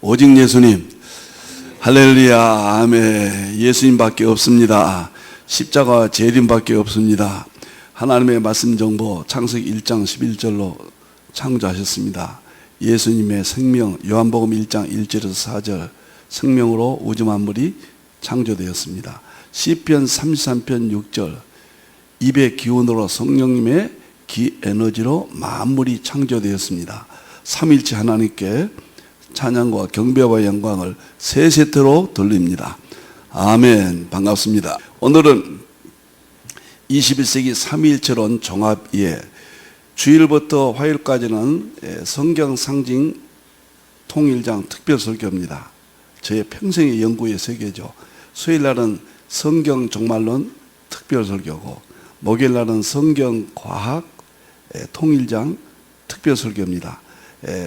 오직 예수님. 할렐루야. 아멘. 예수님밖에 없습니다. 십자가 재림밖에 없습니다. 하나님의 말씀 정보 창세기 1장 11절로 창조하셨습니다. 예수님의 생명, 요한복음 1장 1절에서 4절, 생명으로 우주 만물이 창조되었습니다. 시편 33편 6절, 입의 기운으로 성령님의 기 에너지로 만물이 창조되었습니다. 삼일체 하나님께 찬양과 경배와 영광을 세 세트로 돌립니다. 아멘. 반갑습니다. 오늘은 21세기 삼위일체론 종합이해, 주일부터 화요일까지는 성경 상징 통일장 특별 설교입니다. 저의 평생의 연구의 세계죠. 수요일날은 성경 종말론 특별 설교고, 목요일날은 성경 과학 통일장 특별 설교입니다.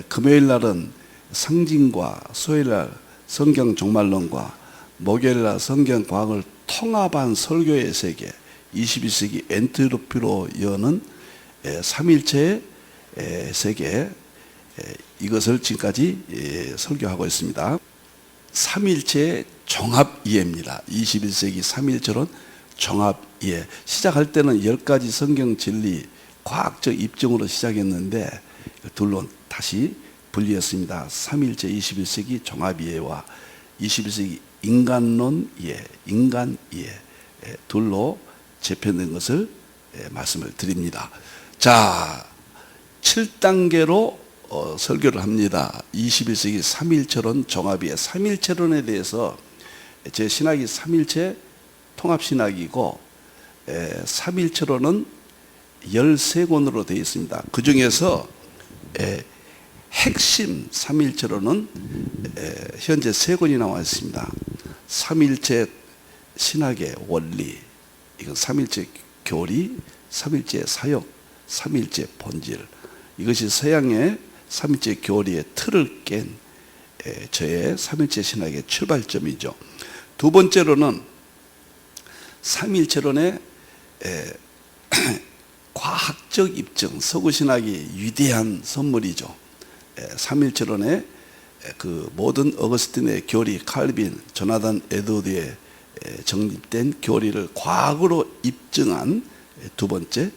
금요일날은 상징과, 수요일날 성경 종말론과, 목요일날 성경 과학을 통합한 설교의 세계, 21세기 엔트로피로 여는 삼일체의 세계, 이것을 지금까지 설교하고 있습니다. 삼일체의 종합이해입니다. 21세기 삼일체론 종합이해. 시작할 때는 10가지 성경 진리, 과학적 입증으로 시작했는데 둘로 다시 분리했습니다. 삼일체 21세기 종합이해와 21세기 인간론 이해, 인간 이해, 둘로 재편된 것을 말씀을 드립니다. 자, 7단계로 설교를 합니다. 21세기 삼일체론 종합이해. 삼일체론에 대해서 제 신학이 삼일체 통합신학이고, 삼일체론은 13권으로 되어 있습니다. 그 중에서 핵심 삼일체론은 현재 3권이 나와 있습니다. 삼일체 신학의 원리, 이건 삼일체 교리, 삼일체 사역, 삼일체 본질, 이것이 서양의 삼일체 교리의 틀을 깬 저의 삼일체 신학의 출발점이죠. 두 번째로는 삼일체론의 과학적 입증, 서구신학이 위대한 선물이죠. 삼일체론의 그 모든 어거스틴의 교리, 칼빈, 조나단 에드워드의 정립된 교리를 과학으로 입증한 두 번째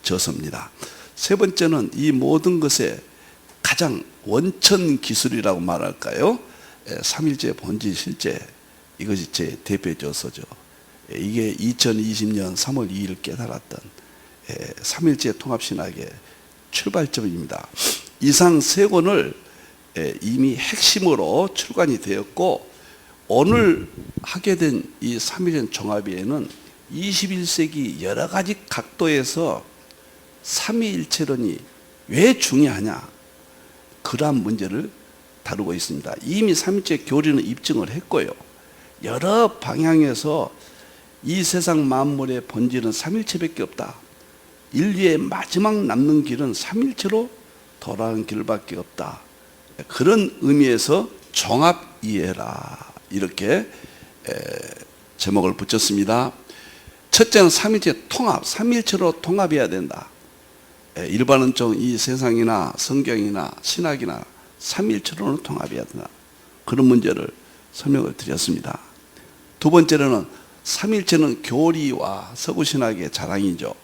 저서입니다. 세 번째는 이 모든 것의 가장 원천 기술이라고 말할까요? 삼일체 본질 실제, 이것이 제 대표 저서죠. 이게 2020년 3월 2일 깨달았던 삼일체 통합신학의 출발점입니다. 이상 세 권을 이미 핵심으로 출간이 되었고, 오늘 하게 된 이 삼일체 종합이해는 21세기 여러 가지 각도에서 삼위일체론이 왜 중요하냐, 그러한 문제를 다루고 있습니다. 이미 삼일체 교리는 입증을 했고요. 여러 방향에서 이 세상 만물의 본질은 삼일체밖에 없다. 인류의 마지막 남는 길은 삼일체로 돌아가는 길밖에 없다. 그런 의미에서 종합이해라, 이렇게 제목을 붙였습니다. 첫째는 삼일체 통합, 삼일체로 통합해야 된다. 일반론적 이 세상이나 성경이나 신학이나 삼일체로는 통합해야 된다. 그런 문제를 설명을 드렸습니다. 두 번째로는 삼일체는 교리와 서구신학의 자랑이죠.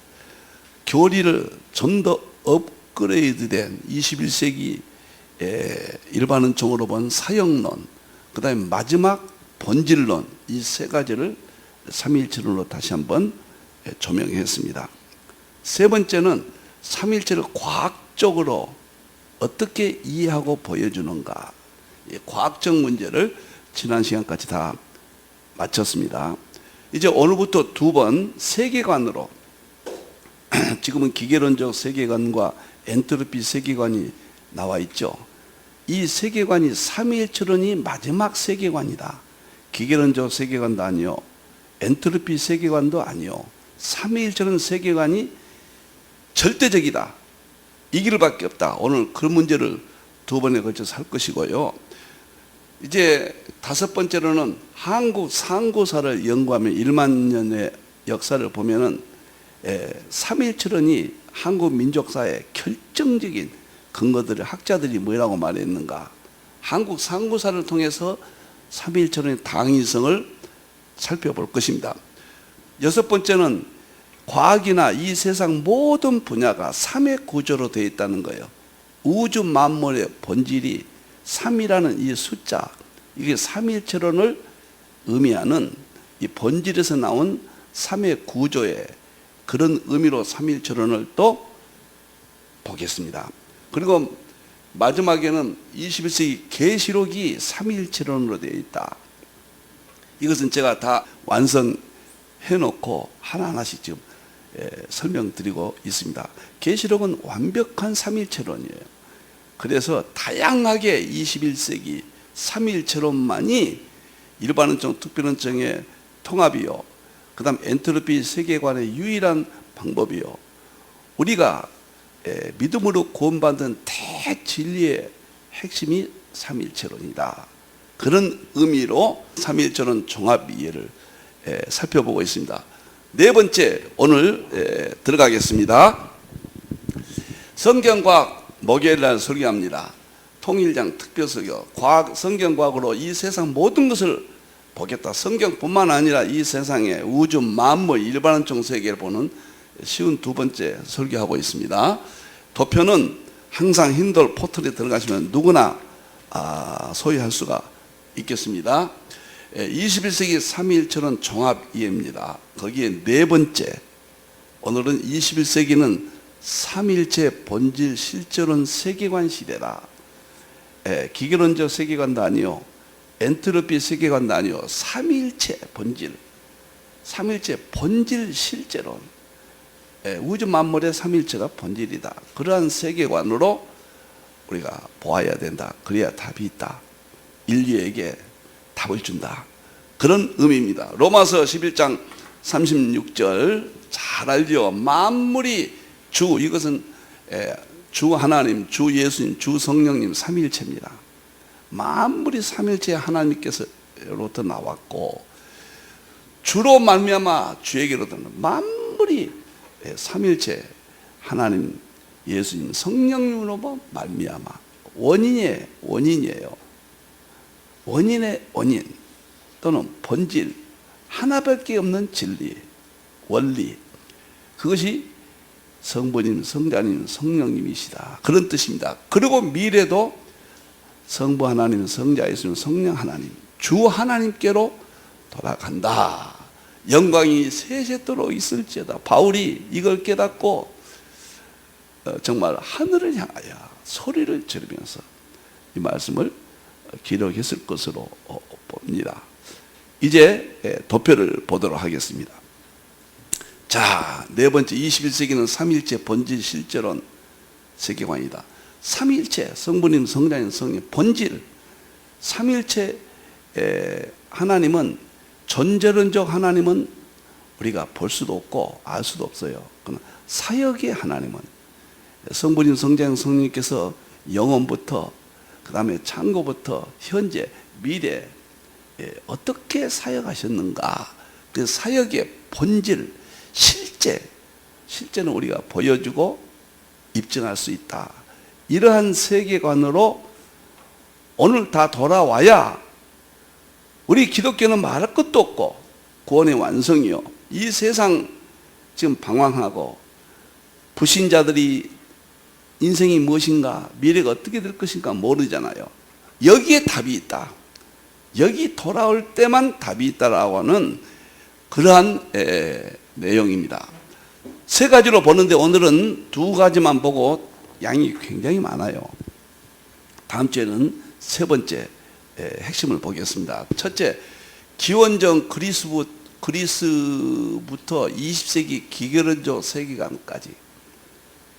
교리를 좀 더 업그레이드된 21세기 일반론적으로 본 사역론, 그 다음에 마지막 본질론, 이 세 가지를 삼일체론으로 다시 한번 조명했습니다. 세 번째는 삼일체를 과학적으로 어떻게 이해하고 보여주는가, 과학적 문제를 지난 시간까지 다 마쳤습니다. 이제 오늘부터 두 번 세계관으로, 지금은 기계론적 세계관과 엔트로피 세계관이 나와 있죠. 이 세계관이 삼위일체론이 마지막 세계관이다. 기계론적 세계관도 아니요, 엔트로피 세계관도 아니요, 삼위일체론 세계관이 절대적이다. 이 길밖에 없다. 오늘 그 문제를 두 번에 걸쳐서 할 것이고요. 이제 다섯 번째로는 한국 상고사를 연구하면 1만 년의 역사를 보면은 삼위일체론이 한국 민족사의 결정적인 근거들을 학자들이 뭐라고 말했는가, 한국 상고사를 통해서 삼위일체론의 당위성을 살펴볼 것입니다. 여섯 번째는 과학이나 이 세상 모든 분야가 삼의 구조로 되어 있다는 거예요. 우주 만물의 본질이 3이라는 이 숫자, 이게 삼위일체론을 의미하는 이 본질에서 나온 삼의 구조의 그런 의미로 삼위일체론을 또 보겠습니다. 그리고 마지막에는 21세기 계시록이 삼위일체론으로 되어 있다. 이것은 제가 다 완성해 놓고 하나하나씩 지금 설명드리고 있습니다. 계시록은 완벽한 삼위일체론이에요. 그래서 다양하게 21세기 삼위일체론만이 일반론적, 특별론적의 통합이요, 그 다음 엔트로피 세계관의 유일한 방법이요, 우리가 믿음으로 구원받은 대진리의 핵심이 삼위일체론이다. 그런 의미로 삼위일체론 종합 이해를 살펴보고 있습니다. 네 번째, 오늘 들어가겠습니다. 성경과학 목요일날 설교합니다. 통일장 특별설교, 과학, 성경과학으로 이 세상 모든 것을 보겠다. 성경뿐만 아니라 이 세상의 우주 만물 일반론적 세계를 보는 쉬운 두 번째 설교하고 있습니다. 도표는 항상 흰돌 포털에 들어가시면 누구나 소유할 수가 있겠습니다. 21세기 삼위일체론 종합 이해입니다. 거기에 네 번째, 오늘은 21세기는 삼위일체 본질 실제론 세계관 시대다. 기계론적 세계관도 아니요, 엔트로피 세계관도 아니요, 삼위일체 본질, 삼위일체 본질 실제론, 우주 만물의 삼위일체가 본질이다. 그러한 세계관으로 우리가 보아야 된다. 그래야 답이 있다. 인류에게 답을 준다. 그런 의미입니다. 로마서 11장 36절 잘 알죠. 만물이 주, 이것은 주 하나님, 주 예수님, 주 성령님 삼위일체입니다. 만물이 삼위일체 하나님께서로부터 나왔고 주로 말미암아 주에게로부터 만물이 삼위일체 하나님, 예수님, 성령님으로 말미암아 원인의 원인이에요. 원인의 원인 또는 본질, 하나밖에 없는 진리, 원리, 그것이 성부님, 성자님, 성령님이시다. 그런 뜻입니다. 그리고 미래도 성부 하나님, 성자 예수님, 성령 하나님, 주 하나님께로 돌아간다. 영광이 세세토록 있을지어다. 바울이 이걸 깨닫고 정말 하늘을 향하여 소리를 지르면서 이 말씀을 기록했을 것으로 봅니다. 이제 도표를 보도록 하겠습니다. 자, 네 번째, 21세기는 삼위일체 본질 실제론 세계관이다. 삼위일체, 성부님, 성자님, 성령, 본질. 삼위일체 하나님은, 존재론적 하나님은 우리가 볼 수도 없고 알 수도 없어요. 그러나 사역의 하나님은 성부님, 성자님, 성령님께서 영원부터, 그 다음에 창고부터 현재, 미래 어떻게 사역하셨는가, 그 사역의 본질, 실제는 우리가 보여주고 입증할 수 있다. 이러한 세계관으로 오늘 다 돌아와야 우리 기독교는 말할 것도 없고 구원의 완성이요, 이 세상 지금 방황하고 불신자들이 인생이 무엇인가, 미래가 어떻게 될 것인가 모르잖아요. 여기에 답이 있다. 여기 돌아올 때만 답이 있다라고 하는 그러한 내용입니다. 세 가지로 보는데 오늘은 두 가지만 보고 양이 굉장히 많아요. 다음 주에는 세 번째 핵심을 보겠습니다. 첫째, 기원전 그리스부터 20세기 기계론적 세계관까지.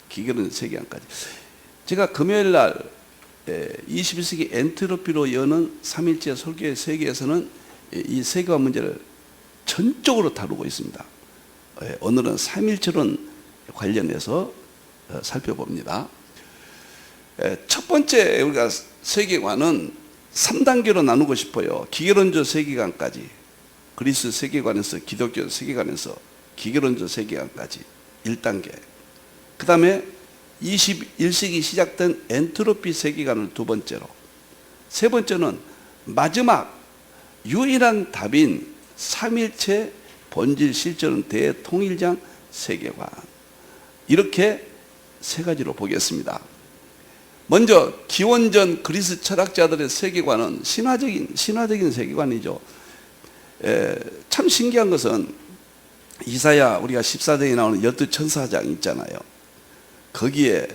기계론적 세계관까지. 제가 금요일 날 21세기 엔트로피로 여는 삼일째 설교의 세계에서는 이 세계관 문제를 전적으로 다루고 있습니다. 오늘은 삼일체론 관련해서 살펴봅니다. 첫 번째 우리가 세계관은 3단계로 나누고 싶어요. 기계론적 세계관까지, 그리스 세계관에서 기독교 세계관에서 기계론적 세계관까지 1단계. 그 다음에 21세기 시작된 엔트로피 세계관을 두 번째로, 세 번째는 마지막 유일한 답인 삼일체 본질 실존은 대통일장 세계관. 이렇게 세 가지로 보겠습니다. 먼저 기원전 그리스 철학자들의 세계관은 신화적인 세계관이죠. 참 신기한 것은 이사야 우리가 14장에 나오는 12천사장 있잖아요. 거기에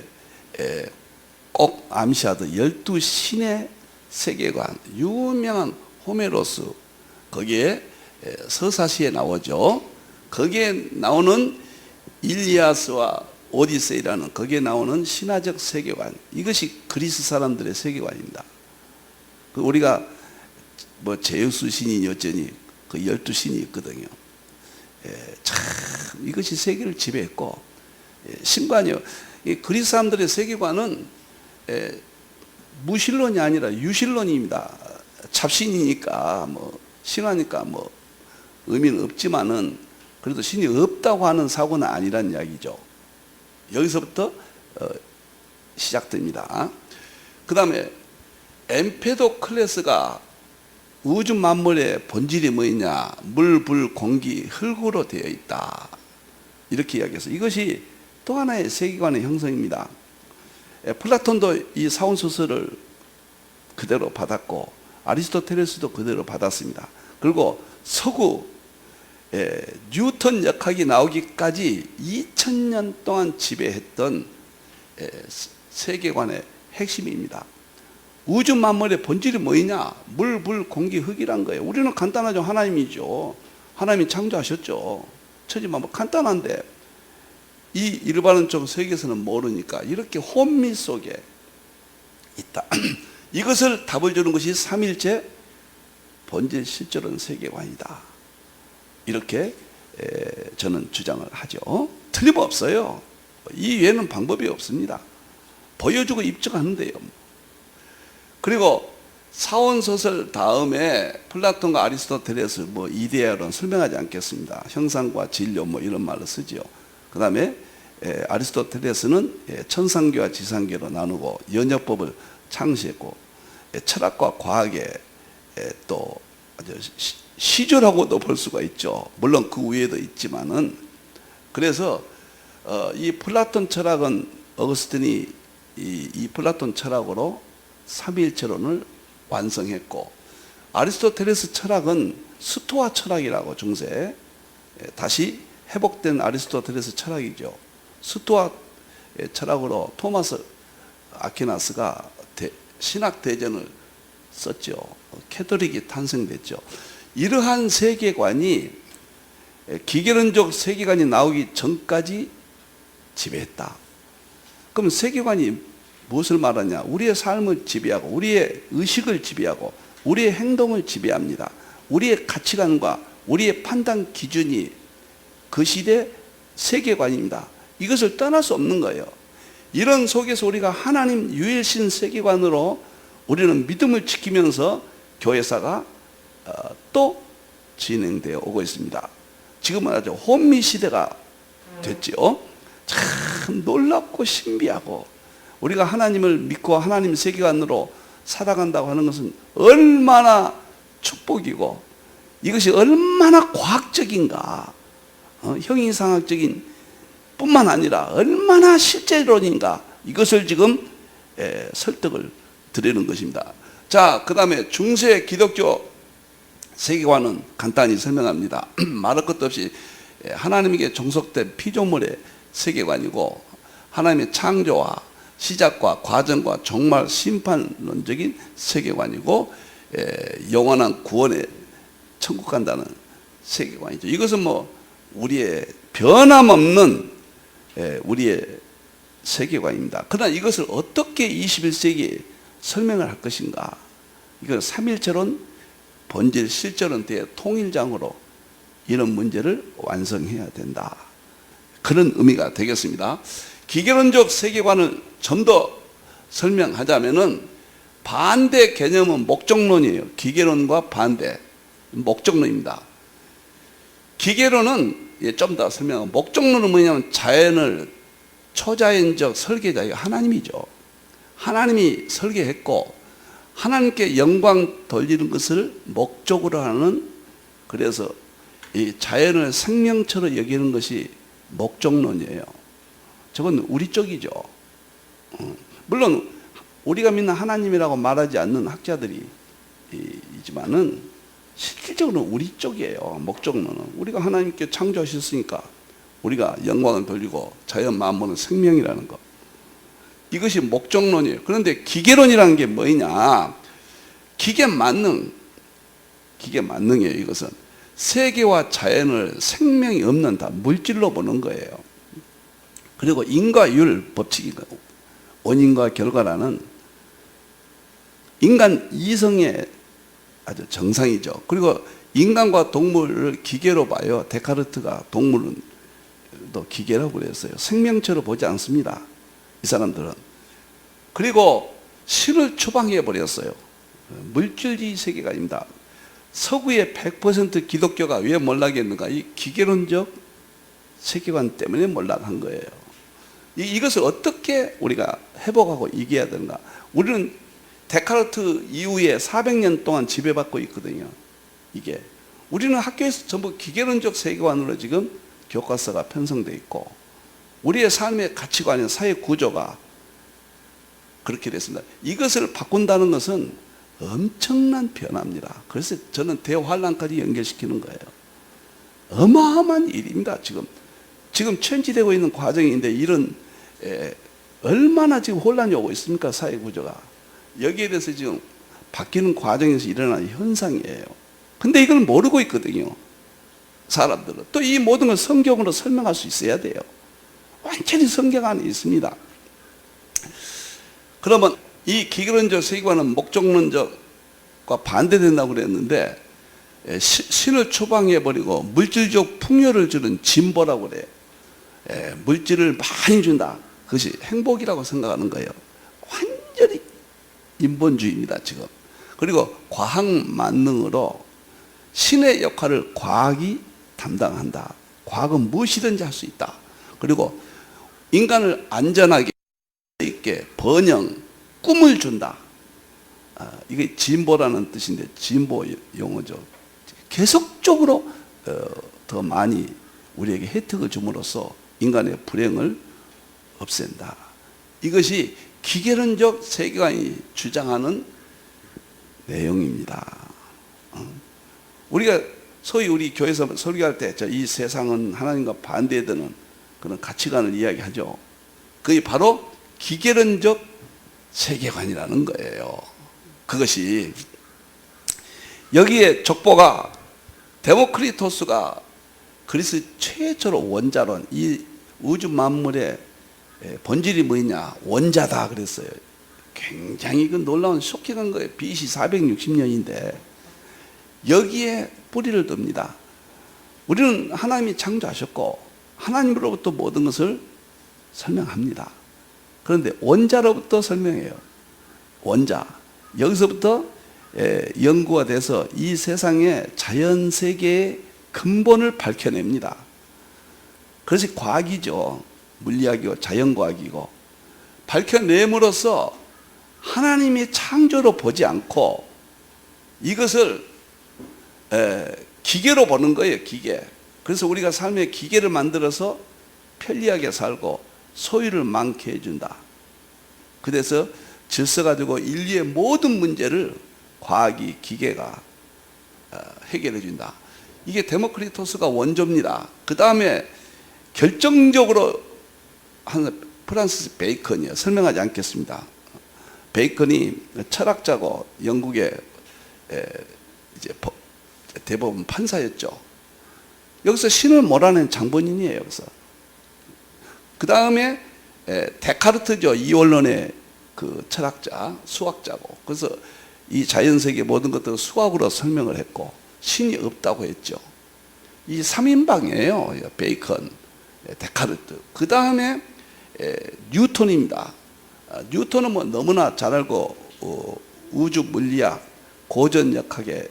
꼭 암시하듯 12신의 세계관, 유명한 호메로스, 거기에 서사시에 나오죠. 거기에 나오는 일리아스와 오디세이라는 거기에 나오는 신화적 세계관, 이것이 그리스 사람들의 세계관입니다. 우리가 뭐 제우스 신이 여전히 그 12신이 있거든요. 참 이것이 세계를 지배했고, 신관이요. 그리스 사람들의 세계관은 무신론이 아니라 유신론입니다. 잡신이니까 뭐 신화니까 뭐 의미는 없지만은 그래도 신이 없다고 하는 사고는 아니란 이야기죠. 여기서부터 시작됩니다. 그 다음에 엠페도클레스가 우주 만물의 본질이 뭐냐? 물, 불, 공기, 흙으로 되어 있다. 이렇게 이야기해서 이것이 또 하나의 세계관의 형성입니다. 플라톤도 이 사원소설을 그대로 받았고 아리스토텔레스도 그대로 받았습니다. 그리고 서구 뉴턴 역학이 나오기까지 2000년 동안 지배했던 세계관의 핵심입니다. 우주 만물의 본질이 뭐냐? 물, 불, 공기, 흙이란 거예요. 우리는 간단하죠. 하나님이죠. 하나님이 창조하셨죠. 천지만물 간단한데 이 일반은 좀 세계에서는 모르니까 이렇게 혼미 속에 있다. 이것을 답을 주는 것이 삼일체 본질 실존은 세계관이다. 이렇게 저는 주장을 하죠. 틀림없어요. 이 외에는 방법이 없습니다. 보여주고 입증하는데요. 그리고 사원소설 다음에 플라톤과 아리스토텔레스 뭐 이데아론 설명하지 않겠습니다. 형상과 진료 뭐 이런 말을 쓰죠. 그 다음에 아리스토텔레스는 천상계와 지상계로 나누고 연역법을 창시했고 철학과 과학에 또 아주 시조라고도 볼 수가 있죠. 물론 그 위에도 있지만은 그래서 이 플라톤 철학은 어거스틴이 이 플라톤 철학으로 삼위일체론을 완성했고 아리스토텔레스 철학은 스토아 철학이라고 중세 다시 회복된 아리스토텔레스 철학이죠. 스토아 철학으로 토마스 아퀴나스가 신학 대전을 썼죠. 캐톨릭이 탄생됐죠. 이러한 세계관이 기계론적 세계관이 나오기 전까지 지배했다. 그럼 세계관이 무엇을 말하냐? 우리의 삶을 지배하고 우리의 의식을 지배하고 우리의 행동을 지배합니다. 우리의 가치관과 우리의 판단 기준이 그 시대 세계관입니다. 이것을 떠날 수 없는 거예요. 이런 속에서 우리가 하나님 유일신 세계관으로 우리는 믿음을 지키면서 교회사가 또 진행되어 오고 있습니다. 지금은 아주 혼미 시대가 됐죠. 참 놀랍고 신비하고 우리가 하나님을 믿고 하나님 세계관으로 살아간다고 하는 것은 얼마나 축복이고 이것이 얼마나 과학적인가, 형이상학적인 뿐만 아니라 얼마나 실제론인가, 이것을 지금 설득을 드리는 것입니다. 자, 그 다음에 중세 기독교 세계관은 간단히 설명합니다. 말할 것도 없이 하나님에게 종속된 피조물의 세계관이고 하나님의 창조와 시작과 과정과 종말 심판론적인 세계관이고 영원한 구원에 천국 간다는 세계관이죠. 이것은 뭐 우리의 변함없는 우리의 세계관입니다. 그러나 이것을 어떻게 21세기에 설명을 할 것인가? 이건 삼일체론, 본질, 실존은 대통일장으로 이런 문제를 완성해야 된다. 그런 의미가 되겠습니다. 기계론적 세계관을 좀 더 설명하자면은 반대 개념은 목적론이에요. 기계론과 반대 목적론입니다. 기계론은 좀 더 설명하고 목적론은 뭐냐면 자연을 초자연적 설계자가 하나님이죠. 하나님이 설계했고 하나님께 영광 돌리는 것을 목적으로 하는, 그래서 이 자연을 생명처럼 여기는 것이 목적론이에요. 저건 우리 쪽이죠. 물론 우리가 믿는 하나님이라고 말하지 않는 학자들이 있지만은 실질적으로 우리 쪽이에요. 목적론은 우리가 하나님께 창조하셨으니까 우리가 영광을 돌리고 자연 만물은 생명이라는 것, 이것이 목적론이에요. 그런데 기계론이라는 게 뭐냐? 기계 만능이에요. 이것은 세계와 자연을 생명이 없는 다 물질로 보는 거예요. 그리고 인과율 법칙이 원인과 결과라는 인간 이성의 아주 정상이죠. 그리고 인간과 동물을 기계로 봐요. 데카르트가 동물은 또 기계라고 그랬어요. 생명체로 보지 않습니다, 이 사람들은. 그리고 신을 추방해 버렸어요. 물질주의 세계가 아닙니다. 서구의 100% 기독교가 왜 몰락했는가? 이 기계론적 세계관 때문에 몰락한 거예요. 이것을 어떻게 우리가 회복하고 이겨야 되는가? 우리는 데카르트 이후에 400년 동안 지배받고 있거든요. 이게 우리는 학교에서 전부 기계론적 세계관으로 지금 교과서가 편성되어 있고, 우리의 삶의 가치관이나 사회 구조가 그렇게 됐습니다. 이것을 바꾼다는 것은 엄청난 변화입니다. 그래서 저는 대환란까지 연결시키는 거예요. 어마어마한 일입니다. 지금 천지되고 있는 과정인데 이런 얼마나 지금 혼란이 오고 있습니까? 사회 구조가. 여기에 대해서 지금 바뀌는 과정에서 일어나는 현상이에요. 근데 이걸 모르고 있거든요, 사람들은. 또 이 모든 걸 성경으로 설명할 수 있어야 돼요. 완전히 성경 안에 있습니다. 그러면 이 기계론적 세계관은 목적론적과 반대된다고 그랬는데, 신을 추방해버리고 물질적 풍요를 주는 진보라고 그래요. 물질을 많이 준다, 그것이 행복이라고 생각하는 거예요. 완전히 인본주의입니다, 지금. 그리고 과학 만능으로 신의 역할을 과학이 담당한다. 과학은 무엇이든지 할 수 있다. 그리고 인간을 안전하게 있게 번영, 꿈을 준다. 이게 진보라는 뜻인데 진보 용어죠. 계속적으로 더 많이 우리에게 혜택을 줌으로써 인간의 불행을 없앤다. 이것이 기계론적 세계관이 주장하는 내용입니다. 우리가 소위 우리 교회에서 설교할 때 이 세상은 하나님과 반대되는 그런 가치관을 이야기하죠. 그게 바로 기계론적 세계관이라는 거예요. 그것이 여기에 족보가 데모크리토스가 그리스 최초로 원자론, 이 우주 만물의 본질이 뭐냐? 원자다 그랬어요. 굉장히 그 놀라운 쇼킹한 거예요. BC 460년인데 여기에 뿌리를 둡니다. 우리는 하나님이 창조하셨고 하나님으로부터 모든 것을 설명합니다. 그런데 원자로부터 설명해요. 원자. 여기서부터 연구가 돼서 이 세상의 자연 세계의 근본을 밝혀냅니다. 그것이 과학이죠. 물리학이고 자연과학이고. 밝혀냄으로써 하나님의 창조로 보지 않고 이것을 기계로 보는 거예요. 기계. 그래서 우리가 삶에 기계를 만들어서 편리하게 살고 소유를 많게 해준다. 그래서 질서 가지고 인류의 모든 문제를 과학이, 기계가 해결해 준다. 이게 데모크리토스가 원조입니다. 그 다음에 결정적으로 한 프란시스 베이컨이요. 설명하지 않겠습니다. 베이컨이 철학자고 영국의 이제 대법원 판사였죠. 여기서 신을 몰아낸 장본인이에요. 여기서. 그 다음에 데카르트죠. 이원론의 그 철학자, 수학자고. 그래서 이 자연세계 모든 것들을 수학으로 설명을 했고 신이 없다고 했죠. 이 3인방이에요. 베이컨, 데카르트. 그 다음에 뉴턴입니다. 뉴턴은 뭐 너무나 잘 알고 우주 물리학 고전역학의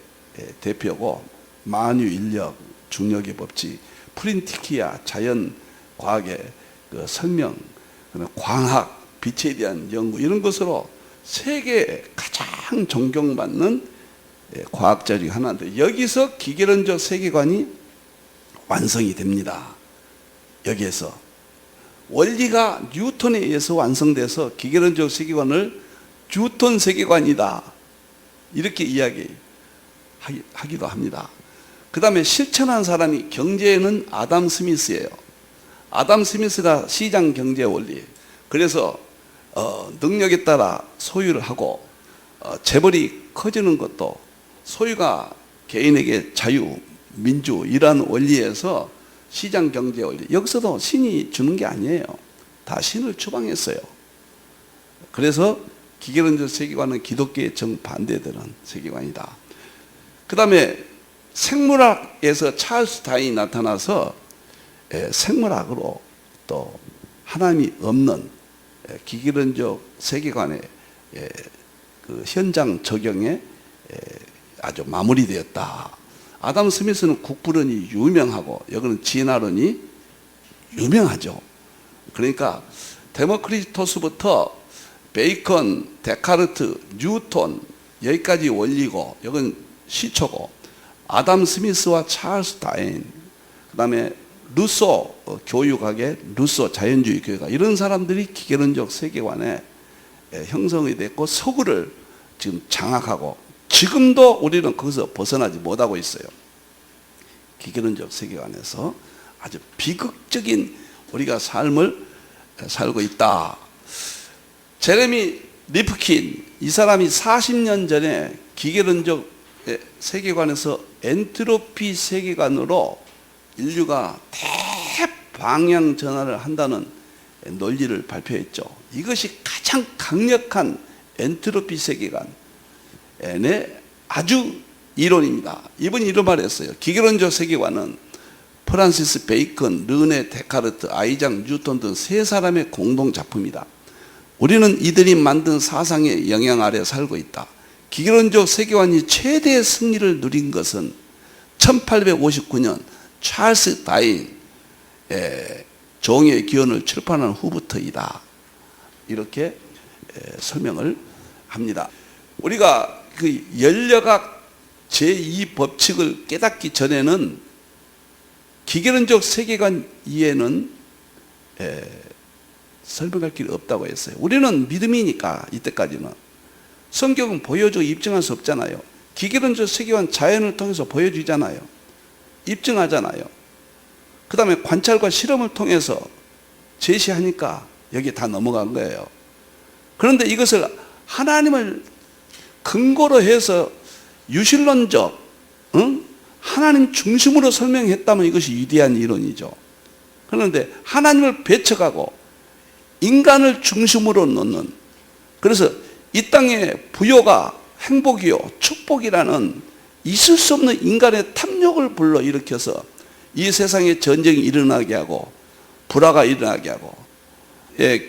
대표고 만유인력, 중력의 법칙, 프린티키아 자연과학의 그 설명, 광학, 빛에 대한 연구 이런 것으로 세계에 가장 존경받는 과학자 중 하나인데, 여기서 기계론적 세계관이 완성이 됩니다. 여기에서 원리가 뉴턴에 의해서 완성돼서 기계론적 세계관을 뉴턴 세계관이다 이렇게 이야기하기도 합니다. 그 다음에 실천한 사람이 경제에는 아담 스미스예요. 아담 스미스가 시장 경제 원리, 그래서 능력에 따라 소유를 하고 재벌이 커지는 것도 소유가 개인에게 자유, 민주 이러한 원리에서 시장 경제 원리, 여기서도 신이 주는 게 아니에요. 다 신을 추방했어요. 그래서 기계론적 세계관은 기독교에 정반대되는 세계관이다. 그 다음에 생물학에서 찰스 다윈이 나타나서 생물학으로 또 하나님이 없는 기계론적 세계관의 그 현장 적용에 아주 마무리되었다. 아담 스미스는 국부론이 유명하고 여기는 진화론이 유명하죠. 그러니까 데모크리토스부터 베이컨, 데카르트, 뉴턴 여기까지 원리고 여기는 시초고, 아담 스미스와 찰스 다윈, 그 다음에 루소 교육학의 루소 자연주의 교육학, 이런 사람들이 기계론적 세계관에 형성이 됐고 서구를 지금 장악하고, 지금도 우리는 거기서 벗어나지 못하고 있어요. 기계론적 세계관에서 아주 비극적인 우리가 삶을 살고 있다. 제레미 리프킨, 이 사람이 40년 전에 기계론적 세계관에서 엔트로피 세계관으로 인류가 대방향 전환을 한다는 논리를 발표했죠. 이것이 가장 강력한 엔트로피 세계관의 아주 이론입니다. 이분이 이런 말을 했어요. 기계론적 세계관은 프란시스 베이컨, 르네 데카르트, 아이작 뉴턴 등 세 사람의 공동 작품이다. 우리는 이들이 만든 사상의 영향 아래 살고 있다. 기계론적 세계관이 최대의 승리를 누린 것은 1859년 찰스 다윈 종의 기원을 출판한 후부터이다. 이렇게 설명을 합니다. 우리가 그 연력학 제2법칙을 깨닫기 전에는 기계론적 세계관 이해는 설명할 길이 없다고 했어요. 우리는 믿음이니까 이때까지는. 성경은 보여주고 입증할 수 없잖아요. 기계론적 세계관 자연을 통해서 보여주잖아요. 입증하잖아요. 그 다음에 관찰과 실험을 통해서 제시하니까 여기에 다 넘어간 거예요. 그런데 이것을 하나님을 근거로 해서 유실론적, 하나님 중심으로 설명했다면 이것이 위대한 이론이죠. 그런데 하나님을 배척하고 인간을 중심으로 놓는, 그래서 이 땅의 부요가 행복이요 축복이라는 있을 수 없는 인간의 탐욕을 불러일으켜서 이 세상에 전쟁이 일어나게 하고 불화가 일어나게 하고,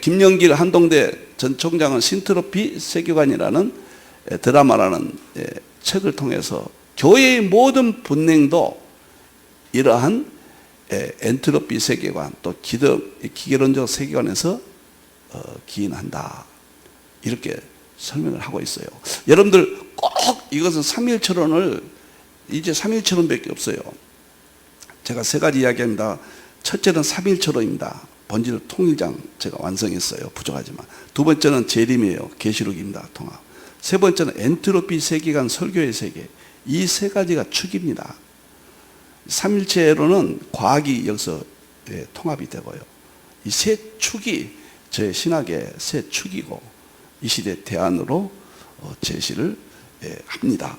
김영길 한동대 전 총장은 신트로피 세계관이라는 드라마라는 책을 통해서 교회의 모든 분쟁도 이러한 엔트로피 세계관, 또 기계론적 세계관에서 기인한다. 이렇게 설명을 하고 있어요. 여러분들 꼭 이것은 삼일철론을, 이제 삼일철론밖에 없어요. 제가 세 가지 이야기합니다. 첫째는 삼일철론입니다. 본질 통일장 제가 완성했어요. 부족하지만. 두 번째는 재림이에요. 계시록입니다. 통합. 세 번째는 엔트로피 세계관 설교의 세계. 이 세 가지가 축입니다. 삼일체로는 과학이 여기서 통합이 되고요. 이 세 축이 저의 신학의 세 축이고 이 시대 대안으로 제시를 합니다.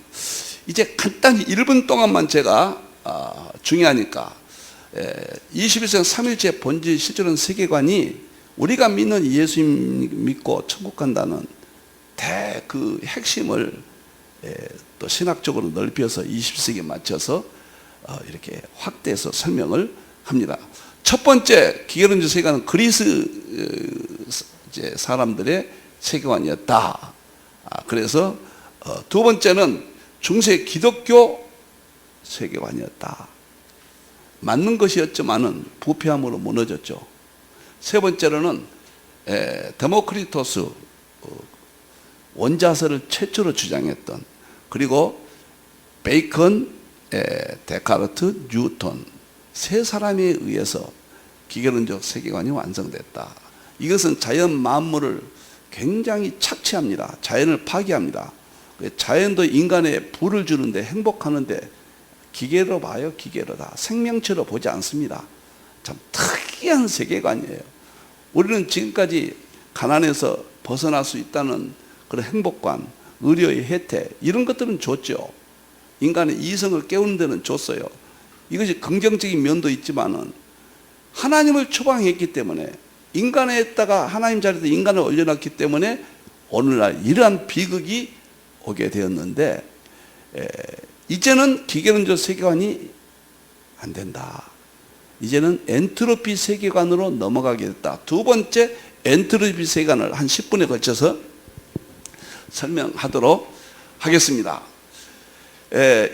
이제 간단히 1분 동안만 제가 중요하니까 21세기 삼일체 본질 실존은 세계관이 우리가 믿는 예수님 믿고 천국 간다는 그 핵심을 또 신학적으로 넓혀서 20세기에 맞춰서 이렇게 확대해서 설명을 합니다. 첫 번째 기계론적 세계관은 그리스 사람들의 세계관이었다. 그래서 두 번째는 중세 기독교 세계관이었다. 맞는 것이었지만은 부패함으로 무너졌죠. 세 번째로는 데모크리토스 원자설을 최초로 주장했던, 그리고 베이컨, 데카르트, 뉴턴 세 사람에 의해서 기계론적 세계관이 완성됐다. 이것은 자연 만물을 굉장히 착취합니다. 자연을 파괴합니다. 자연도 인간에 부를 주는데, 행복하는데 기계로 봐요. 기계로 다 생명체로 보지 않습니다. 참 특이한 세계관이에요. 우리는 지금까지 가난에서 벗어날 수 있다는 그런 행복관, 의료의 혜택, 이런 것들은 줬죠. 인간의 이성을 깨우는 데는 줬어요. 이것이 긍정적인 면도 있지만은 하나님을 추방했기 때문에, 인간에다가 하나님 자리에서 인간을 올려놨기 때문에 오늘날 이러한 비극이 오게 되었는데, 이제는 기계론적 세계관이 안 된다. 이제는 엔트로피 세계관으로 넘어가게 됐다. 두 번째 엔트로피 세계관을 한 10분에 걸쳐서 설명하도록 하겠습니다.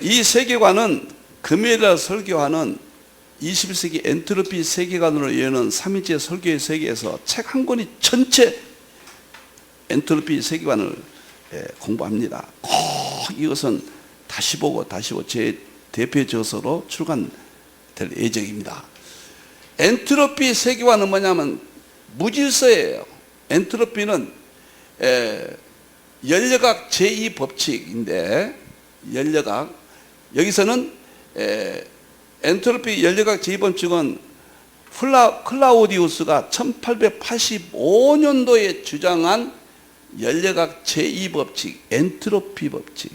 이 세계관은 금요일날 설교하는 21세기 엔트로피 세계관으로 여는 3일째 설교의 세계에서 책 한 권이 전체 엔트로피 세계관을 공부합니다. 꼭 이것은 다시 보고 제 대표 저서로 출간될 예정입니다. 엔트로피 세계관은 뭐냐면 무질서예요. 엔트로피는 연력학 제2법칙인데, 연력학, 여기서는 엔트로피 연력학 제2법칙은 클라우디우스가 1885년도에 주장한 연력학 제2법칙, 엔트로피 법칙,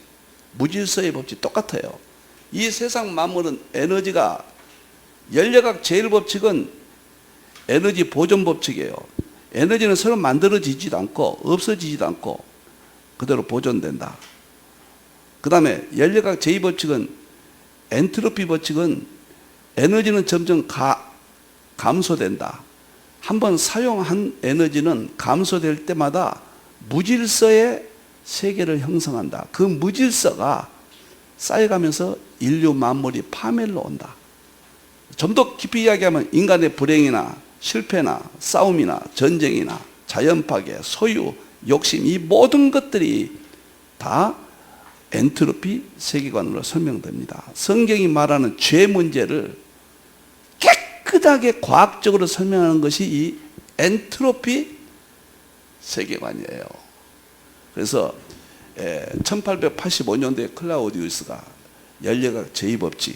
무질서의 법칙 똑같아요. 이 세상 만물은 에너지가, 연력학 제1법칙은 에너지 보존 법칙이에요. 에너지는 서로 만들어지지도 않고 없어지지도 않고 그대로 보존된다. 그 다음에 연력학 제2법칙은, 엔트로피 법칙은 에너지는 점점 감소된다. 한번 사용한 에너지는 감소될 때마다 무질서의 세계를 형성한다. 그 무질서가 쌓여가면서 인류 만물이 파멸로 온다. 좀 더 깊이 이야기하면 인간의 불행이나 실패나 싸움이나 전쟁이나 자연 파괴, 소유, 욕심, 이 모든 것들이 다 엔트로피 세계관으로 설명됩니다. 성경이 말하는 죄 문제를 깨끗하게 과학적으로 설명하는 것이 이 엔트로피 세계관이에요. 그래서 1885년도에 클라우디우스가 연력학 제2법칙,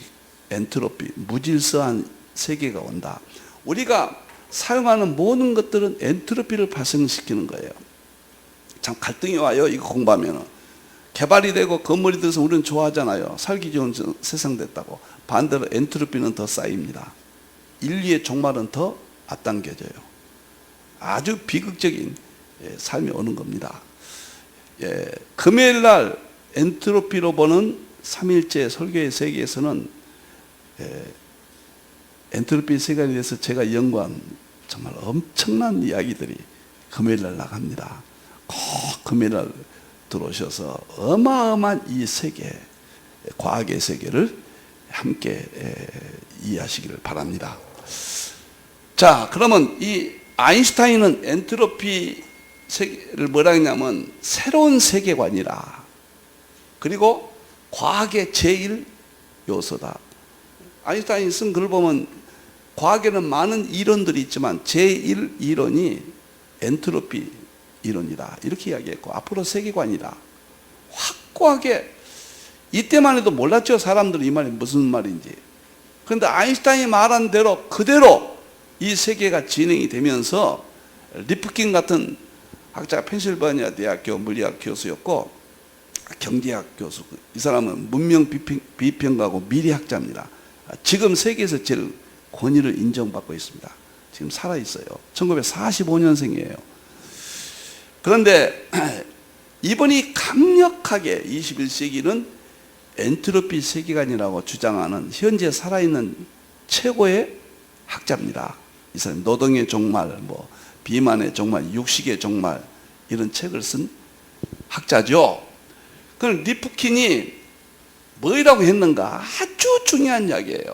엔트로피, 무질서한 세계가 온다. 우리가 사용하는 모든 것들은 엔트로피를 발생시키는 거예요. 참 갈등이 와요. 이거 공부하면 개발이 되고 건물이 돼서 우리는 좋아하잖아요. 살기 좋은 세상 됐다고. 반대로 엔트로피는 더 쌓입니다. 인류의 종말은 더 앞당겨져요. 아주 비극적인 삶이 오는 겁니다. 금요일날 엔트로피로 보는 3일째 설교의 세계에서는 엔트로피 세계관에 대해서 제가 연구한 정말 엄청난 이야기들이 금요일날 나갑니다. 꼭 금요일날 들어오셔서 어마어마한 이 세계, 과학의 세계를 함께 이해하시기를 바랍니다. 자, 그러면 이 아인슈타인은 엔트로피 세계를 뭐라 했냐면 새로운 세계관이라, 그리고 과학의 제1 요소다. 아인슈타인이 쓴 글을 보면 과학에는 많은 이론들이 있지만 제1 이론이 엔트로피 이론이다, 이렇게 이야기했고, 앞으로 세계관이다. 확고하게, 이때만 해도 몰랐죠. 사람들은 이 말이 무슨 말인지. 그런데 아인슈타인이 말한 대로 그대로 이 세계가 진행이 되면서 리프킨 같은 학자가 펜실바니아 대학교 물리학 교수였고 경제학 교수, 이 사람은 문명 비평가고 미래학자입니다. 지금 세계에서 제일 권위를 인정받고 있습니다. 지금 살아있어요. 1945년생이에요. 그런데 이분이 강력하게 21세기는 엔트로피 세계관이라고 주장하는 현재 살아있는 최고의 학자입니다. 이 사람 노동의 종말, 비만의 종말, 육식의 종말, 이런 책을 쓴 학자죠. 그럼 리프킨이 뭐라고 했는가? 아주 중요한 이야기예요.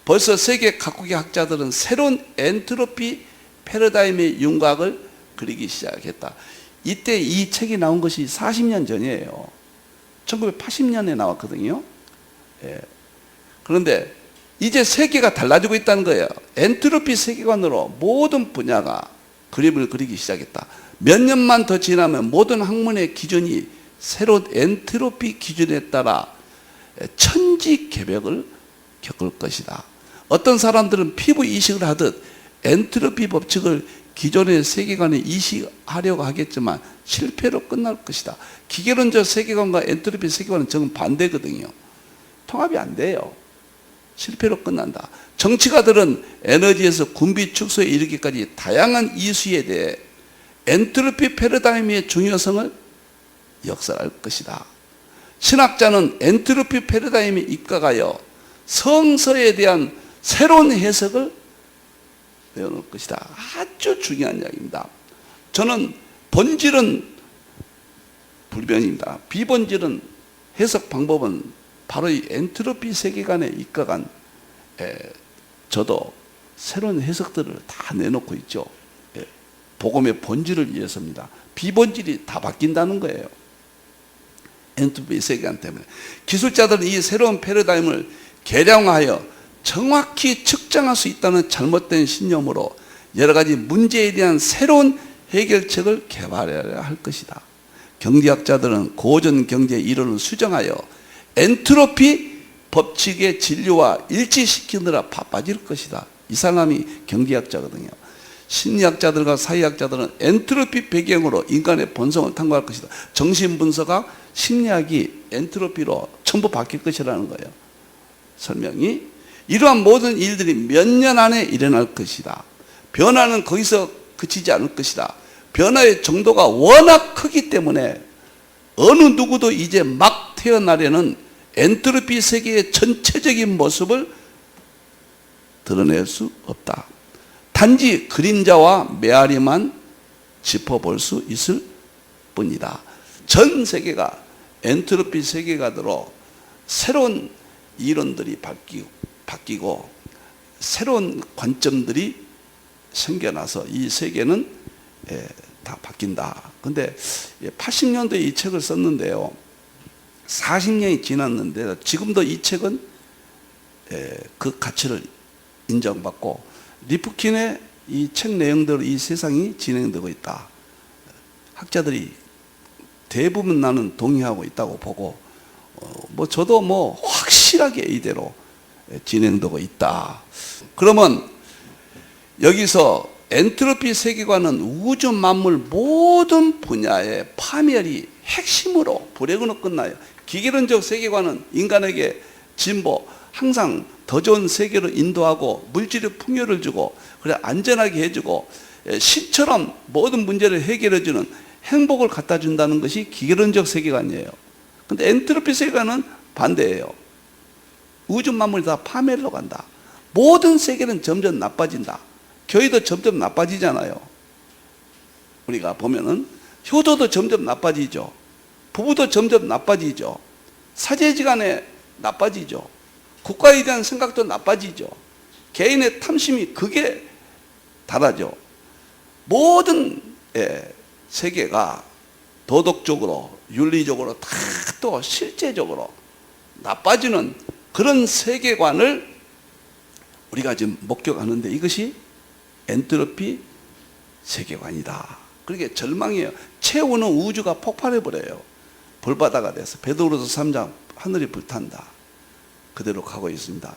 벌써 세계 각국의 학자들은 새로운 엔트로피 패러다임의 윤곽을 그리기 시작했다. 이때 이 책이 나온 것이 40년 전이에요. 1980년에 나왔거든요. 예. 그런데 이제 세계가 달라지고 있다는 거예요. 엔트로피 세계관으로 모든 분야가 그림을 그리기 시작했다. 몇 년만 더 지나면 모든 학문의 기준이 새로운 엔트로피 기준에 따라 천지개벽을 겪을 것이다. 어떤 사람들은 피부 이식을 하듯 엔트로피 법칙을 기존의 세계관에 이식하려고 하겠지만 실패로 끝날 것이다. 기계론적 세계관과 엔트로피 세계관은 정반대거든요. 통합이 안 돼요. 실패로 끝난다. 정치가들은 에너지에서 군비 축소에 이르기까지 다양한 이슈에 대해 엔트로피 패러다임의 중요성을 역설할 것이다. 신학자는 엔트로피 패러다임에 입각하여 성서에 대한 새로운 해석을 배워놓을 것이다. 아주 중요한 이야기입니다. 저는 본질은 불변입니다. 비본질은 해석 방법은 바로 이 엔트로피 세계관에 입각한 저도 새로운 해석들을 다 내놓고 있죠. 복음의 본질을 위해서입니다. 비본질이 다 바뀐다는 거예요. 엔트로피 세계관 때문에. 기술자들은 이 새로운 패러다임을 개량하여 정확히 측정할 수 있다는 잘못된 신념으로 여러 가지 문제에 대한 새로운 해결책을 개발해야 할 것이다. 경제학자들은 고전 경제 이론을 수정하여 엔트로피 법칙의 진료와 일치시키느라 바빠질 것이다. 이 사람이 경제학자거든요. 심리학자들과 사회학자들은 엔트로피 배경으로 인간의 본성을 탐구할 것이다. 정신분석학, 심리학이 엔트로피로 전부 바뀔 것이라는 거예요. 설명이 이러한 모든 일들이 몇 년 안에 일어날 것이다. 변화는 거기서 그치지 않을 것이다. 변화의 정도가 워낙 크기 때문에 어느 누구도 이제 막 태어나려는 엔트로피 세계의 전체적인 모습을 드러낼 수 없다. 단지 그림자와 메아리만 짚어볼 수 있을 뿐이다. 전 세계가 엔트로피 세계가대로 새로운 이론들이 바뀌고 새로운 관점들이 생겨나서 이 세계는 다 바뀐다. 근데 80년도에 이 책을 썼는데요. 40년이 지났는데 지금도 이 책은 그 가치를 인정받고 리프킨의 이 책 내용대로 이 세상이 진행되고 있다. 학자들이 대부분 나는 동의하고 있다고 보고 저도 확실하게 이대로 진행되고 있다. 그러면 여기서 엔트로피 세계관은 우주 만물 모든 분야의 파멸이 핵심으로 불행으로 끝나요. 기계론적 세계관은 인간에게 진보, 항상 더 좋은 세계로 인도하고 물질의 풍요를 주고 그래 안전하게 해주고 신처럼 모든 문제를 해결해주는 행복을 갖다 준다는 것이 기계론적 세계관이에요. 근데 엔트로피 세계관은 반대예요. 우주 만물이 다 파멸로 간다. 모든 세계는 점점 나빠진다. 교회도 점점 나빠지잖아요. 우리가 보면은 효도도 점점 나빠지죠. 부부도 점점 나빠지죠. 사제지간에 나빠지죠. 국가에 대한 생각도 나빠지죠. 개인의 탐심이 그게 달하죠. 모든 세계가 도덕적으로 윤리적으로 다 또 실제적으로 나빠지는 그런 세계관을 우리가 지금 목격하는데 이것이 엔트로피 세계관이다. 그렇게 절망이에요. 최후는 우주가 폭발해버려요. 불바다가 돼서 베드로서 3장 하늘이 불탄다. 그대로 가고 있습니다.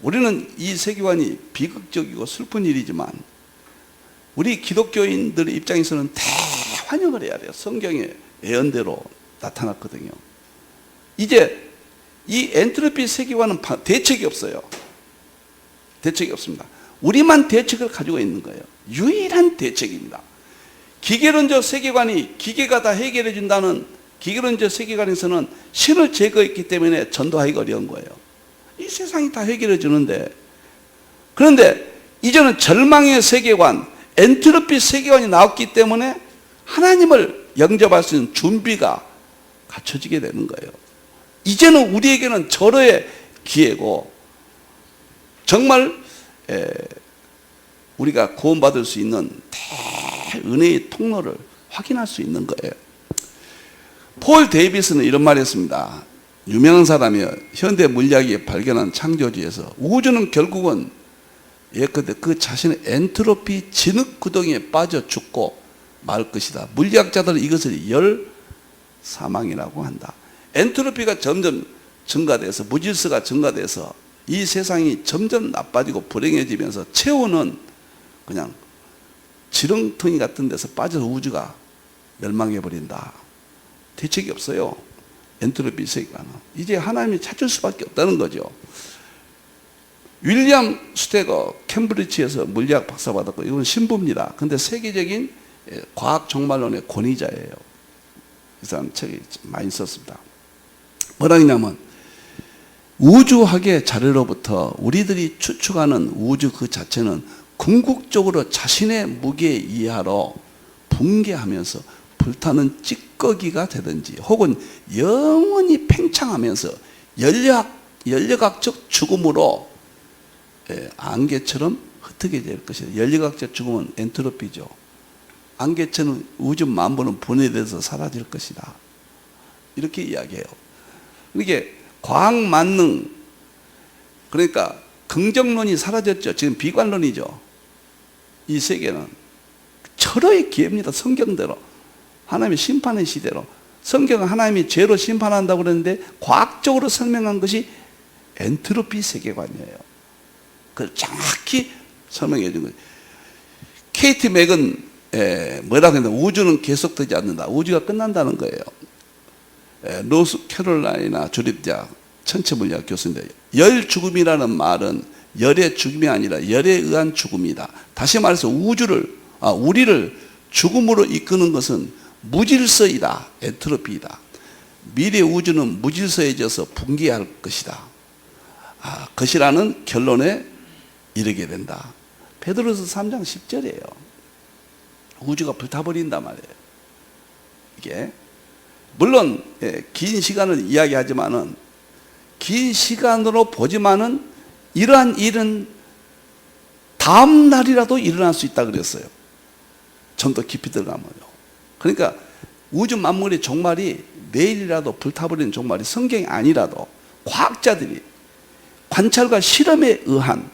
우리는 이 세계관이 비극적이고 슬픈 일이지만 우리 기독교인들의 입장에서는 대환영을 해야 돼요. 성경의 예언대로 나타났거든요. 이제 이 엔트로피 세계관은 대책이 없어요. 대책이 없습니다. 우리만 대책을 가지고 있는 거예요. 유일한 대책입니다. 기계론적 세계관이 기계가 다 해결해 준다는 기계론적 세계관에서는 신을 제거했기 때문에 전도하기가 어려운 거예요. 이 세상이 다 해결해 주는데, 그런데 이제는 절망의 세계관, 엔트로피 세계관이 나왔기 때문에 하나님을 영접할 수 있는 준비가 갖춰지게 되는 거예요. 이제는 우리에게는 절호의 기회고 정말 우리가 구원받을 수 있는 대은혜의 통로를 확인할 수 있는 거예요. 폴 데이비스는 이런 말을 했습니다. 유명한 사람이요. 현대 물리학이 발견한 창조주에서 우주는 결국은 예컨대 그 자신의 엔트로피 진흙 구덩이에 빠져 죽고 말 것이다. 물리학자들은 이것을 열 사망이라고 한다. 엔트로피가 점점 증가돼서 무질서가 증가돼서 이 세상이 점점 나빠지고 불행해지면서 최후는 그냥 지렁텅이 같은 데서 빠져서 우주가 멸망해버린다. 대책이 없어요. 엔트로피 세계관은. 이제 하나님이 찾을 수밖에 없다는 거죠. 윌리엄 스테거 캠브리지에서 물리학 박사 받았고 이건 신부입니다. 근데 세계적인 과학 종말론의 권위자예요. 이 사람 책이 많이 썼습니다. 뭐라 했냐면 우주학의 자료로부터 우리들이 추측하는 우주 그 자체는 궁극적으로 자신의 무게 이하로 붕괴하면서 불타는 찌꺼기가 되든지 혹은 영원히 팽창하면서 연력학적 죽음으로 안개처럼 흩어게 될 것이다. 연력학적 죽음은 엔트로피죠. 안개처럼 우주 만물은 분해돼서 사라질 것이다. 이렇게 이야기해요. 이게 과학 만능, 그러니까 긍정론이 사라졌죠. 지금 비관론이죠. 이 세계는 철의 기회입니다. 성경대로 하나님의 심판의 시대로. 성경은 하나님이 죄로 심판한다고 그러는데 과학적으로 설명한 것이 엔트로피 세계관이에요. 그걸 정확히 설명해 준 거예요. 케이티 맥은 뭐라고 했나? 우주는 계속되지 않는다. 우주가 끝난다는 거예요. 노스캐롤라이나 주립대학 천체물리학 교수인데 열 죽음이라는 말은 열의 죽음이 아니라 열에 의한 죽음이다. 다시 말해서 우리를 죽음으로 이끄는 것은 무질서이다. 엔트로피이다. 미래 우주는 무질서해져서 붕괴할 것이다. 것이라는 결론에 이르게 된다. 베드로서 3장 10절이에요. 우주가 불타버린단 말이에요. 이게 물론 긴 시간을 이야기하지만은 긴 시간으로 보지만은 이러한 일은 다음 날이라도 일어날 수 있다 그랬어요. 좀 더 깊이 들어가면요. 그러니까 우주 만물의 종말이 내일이라도 불타버리는 종말이 성경이 아니라도 과학자들이 관찰과 실험에 의한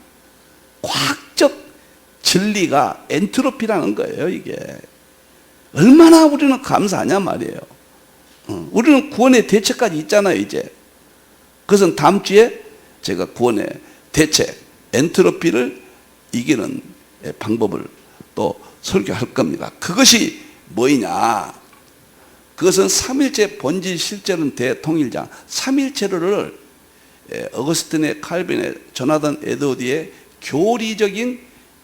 과학적 진리가 엔트로피라는 거예요. 이게 얼마나 우리는 감사하냐 말이에요. 우리는 구원의 대책까지 있잖아요. 이제 그것은 다음 주에 제가 구원의 대책 엔트로피를 이기는 방법을 또 설교할 겁니다. 그것이 뭐이냐? 그것은 삼일체 본질 실제는 대통일장 삼일체를 어거스틴의 칼빈의 조나단 에드워드의 교리적인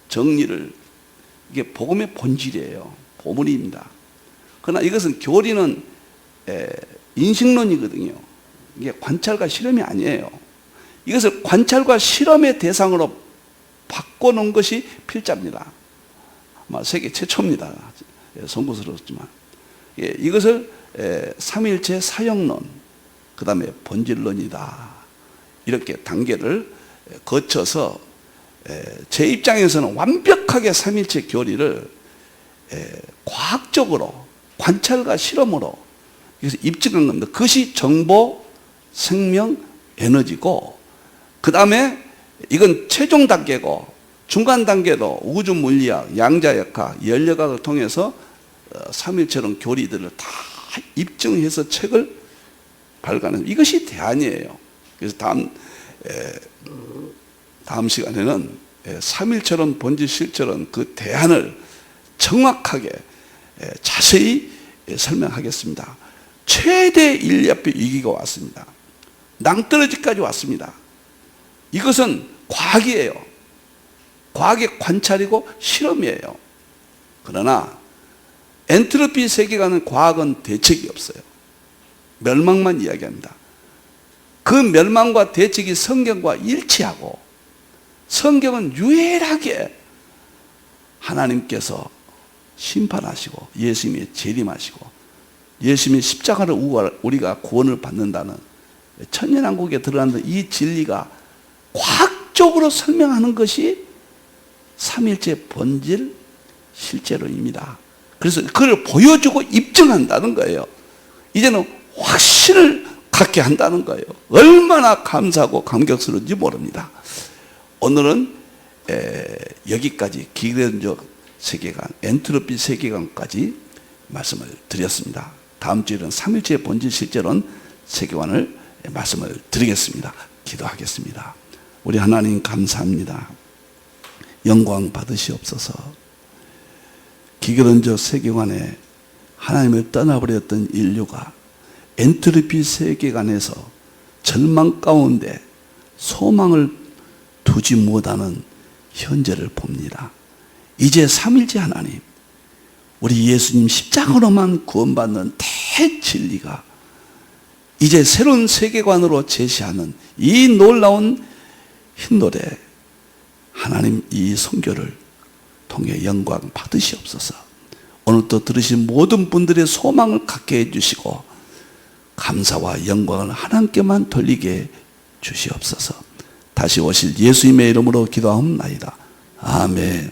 정리를 이게 복음의 본질이에요. 보물입니다. 그러나 이것은 교리는 인식론이거든요. 이게 관찰과 실험이 아니에요. 이것을 관찰과 실험의 대상으로 바꿔놓은 것이 필자입니다. 아마 세계 최초입니다. 송구스럽지만 이것을 삼일체 사형론, 그 다음에 본질론이다. 이렇게 단계를 거쳐서 제 입장에서는 완벽하게 삼일체 교리를 과학적으로 관찰과 실험으로 그래서 입증한 겁니다. 그것이 정보, 생명, 에너지고 그 다음에 이건 최종 단계고 중간 단계도 우주 물리학, 양자역학, 연력학을 통해서 삼일체론 교리들을 다 입증해서 책을 발간해서 이것이 대안이에요. 그래서 다음 시간에는 삼일체론, 본질 실체론 그 대안을 정확하게 자세히 설명하겠습니다. 최대 인류의 위기가 왔습니다. 낭떠러지까지 왔습니다. 이것은 과학이에요. 과학의 관찰이고 실험이에요. 그러나 엔트로피 세계관은 과학은 대책이 없어요. 멸망만 이야기합니다. 그 멸망과 대책이 성경과 일치하고 성경은 유일하게 하나님께서 심판하시고 예수님이 재림하시고 예수님이 십자가를 우리가 구원을 받는다는 천년왕국에 들어가는 이 진리가 과학적으로 설명하는 것이 삼일체 본질 실제론입니다. 그래서 그걸 보여주고 입증한다는 거예요. 이제는 확신을 갖게 한다는 거예요. 얼마나 감사하고 감격스러운지 모릅니다. 오늘은 여기까지 기계론적 세계관, 엔트로피 세계관까지 말씀을 드렸습니다. 다음 주에는 삼일체의 본질 실제론 세계관을 말씀을 드리겠습니다. 기도하겠습니다. 우리 하나님 감사합니다. 영광 받으시옵소서. 기계론적 세계관에 하나님을 떠나버렸던 인류가 엔트로피 세계관에서 절망 가운데 소망을 두지 못하는 현재를 봅니다. 이제 삼일째 하나님, 우리 예수님 십자가로만 구원받는 대진리가 이제 새로운 세계관으로 제시하는 이 놀라운 흰노래, 하나님 이 선교를 통해 영광 받으시옵소서. 오늘 또 들으신 모든 분들의 소망을 갖게 해주시고 감사와 영광을 하나님께만 돌리게 주시옵소서. 다시 오실 예수님의 이름으로 기도하옵나이다. 아멘.